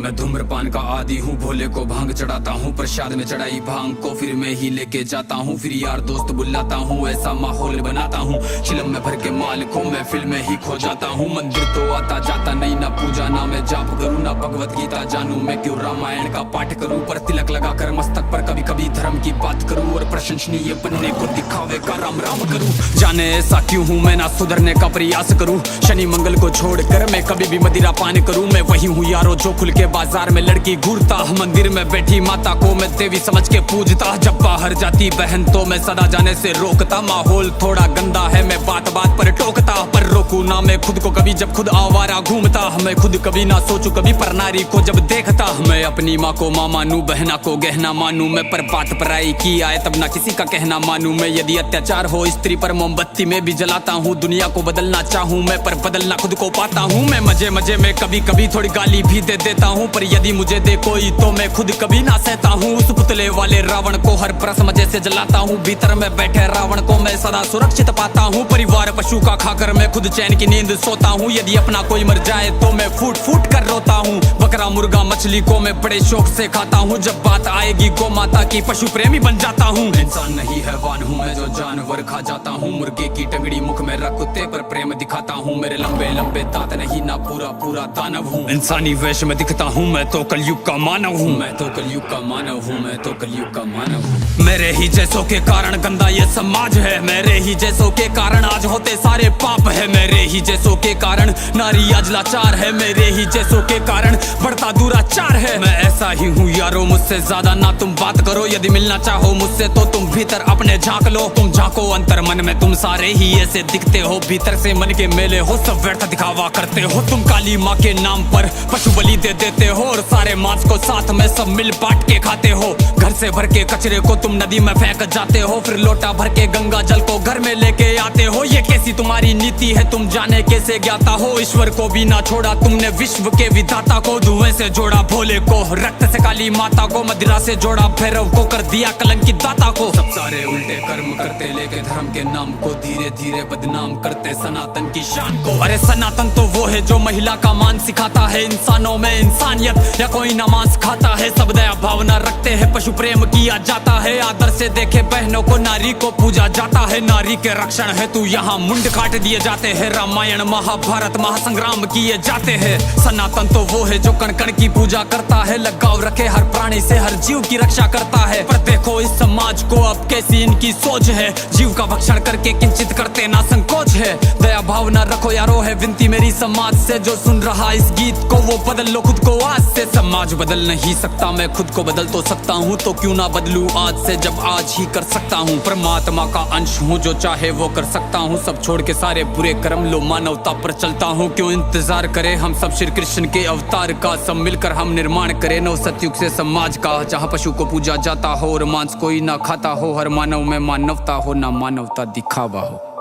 मैं धूम्रपान का आदी हूँ, भोले को भांग चढ़ाता हूँ, प्रसाद में चढ़ाई भांग को फिर मैं ही लेके जाता हूँ, फिर यार दोस्त बुलाता हूँ, ऐसा माहौल बनाता हूँ, चिलम में भर के माल को मैं फिल्म में ही खो जाता हूँ। मंदिर तो आता जाता नहीं, ना पूजा ना मैं जाप करूँ, ना भगवत गीता जानू, मैं क्यों रामायण का पाठ करूँ, पर तिलक लगा कर मस्तक पर कभी कभी धर्म की बात करूँ, और प्रशंसनीय बनने को दिखावे का राम राम करूँ। जाने ऐसा क्यों हूँ मैं, ना सुधरने का प्रयास करूँ, शनि मंगल को छोड़कर मैं कभी भी मदिरा पान करूँ। मैं वही हूँ यारो जो खुल के बाजार में लड़की घूरता, मंदिर में बैठी माता को मैं देवी समझ के पूजता, जब बाहर जाती बहन तो मैं सदा जाने से रोकता। माहौल थोड़ा गंदा है, मैं बात बात पर टोकता, पर रोकू ना मैं खुद को कभी जब खुद आवारा घूमता। मैं खुद कभी ना सोचू कभी पर नारी को जब देखता, मैं अपनी माँ को माँ मानू, बहना को गहना मानू, मैं पर बात पराई की आए तब ना किसी का कहना मानू। मैं यदि अत्याचार हो स्त्री पर मोमबत्ती में भी जलाता हूँ, दुनिया को बदलना चाहूँ मैं पर बदलना खुद को पाता हूँ। मैं मजे मजे में कभी कभी थोड़ी गाली भी दे देता हूँ, पर यदि मुझे दे कोई तो मैं खुद कभी ना सहता हूँ। उस पुतले वाले रावण को हर परस मजे से जलाता हूँ, भीतर में बैठे रावण को मैं सदा सुरक्षित पाता हूँ। परिवार पशु का खाकर मैं खुद चैन की नींद सोता हूँ, यदि अपना कोई मर जाए तो मैं फूट फूट कर रोता हूँ। बकरा मुर्गा मछली को मैं बड़े शौक से खाता हूँ, जब बात आएगी गौ माता की पशु प्रेमी बन जाता हूँ। इंसान नहीं हैवान हूँ मैं जो जानवर खा जाता हूँ, मुर्गे की टंगड़ी मुख में रख कुत्ते पर प्रेम दिखाता हूँ, मेरे लंबे लंबे दांत नहीं ना पूरा पूरा दानव हूँ। इंसानी वेश में दिखता हूँ मैं तो कलयुग का मानव हूँ, मैं तो कलयुग का मानव हूँ, मैं तो कलयुग का मानव हूँ। मेरे ही जैसों के कारण गंदा ये समाज है, मेरे ही जैसों के कारण आज होते सारे पाप है, मेरे ही जैसों के कारण नारी आज लाचार है, मेरे ही जैसों के कारण बढ़ता दुराचार है। मैं ऐसा ही हूँ यारो, मुझसे ज्यादा ना तुम बात करो, यदि मिलना चाहो मुझसे तो तुम भीतर अपने झांक लो। तुम झांको अंतर मन में, तुम सारे ही ऐसे दिखते हो, भीतर से मन के मेले हो, सब व्यर्थ दिखावा करते हो। तुम काली माँ के नाम पर पशु बलि दे देते हो, और सारे मांस को साथ में सब मिल बांट के खाते हो। घर से भर के कचरे को तुम नदी में फेंक जाते हो, फिर लोटा भर के गंगा जल को घर में लेके आते हो। ये कैसी तुम्हारी नीति है तुम जाने कैसे ज्ञाता हो, ईश्वर को भी ना छोड़ा तुमने विश्व के विधाता को, धुएं से जोड़ा भोले को, रक्त से काली माता को, मदिरा से जोड़ा भैरव को, कर दिया कलंकित दाता को। सब सारे उल्टे कर्म करते लेके धर्म के नाम को, धीरे धीरे बदनाम करते सनातन की शान को। अरे सनातन तो वो है जो महिला का मान सिखाता है, इंसानों में इंसानियत या कोई नमाज खाता है, सब दया भावना रखते हैं, पशु प्रेम किया जाता है, आदर से देखे बहनों को, नारी को पूजा जाता है, नारी के रक्षण है तू यहाँ मुंड काट दिए जाते हैं, रामायण महाभारत महासंग्राम किए जाते हैं। सनातन तो वो है जो कण कण की पूजा करता है, लगाव रखे हर प्राणी से, हर जीव की रक्षा करता है। पर देखो इस समाज को अब कैसी इनकी सोच है, जीव का भक्षण करके किंचित करते ना संकोच है। दया भावना रखो यारो है विनती मेरी समाज से, जो सुन रहा इस गीत को वो बदल लो खुद को आज से। समाज बदल नहीं सकता मैं खुद को बदल तो सकता हूँ, तो क्यों ना बदलूं आज से जब आज ही कर सकता हूँ। परमात्मा का अंश हूँ, जो चाहे वो कर सकता हूँ, सब छोड़ के सारे बुरे कर्म लो मानवता पर चलता हूँ। क्यों इंतजार करे हम सब श्री कृष्ण के अवतार का, सब मिलकर हम निर्माण करें नव सतयुग से समाज का, जहाँ पशु को पूजा जाता हो और मांस कोई ना खाता हो, हर मानव में मानवता हो ना मानवता दिखावा हो।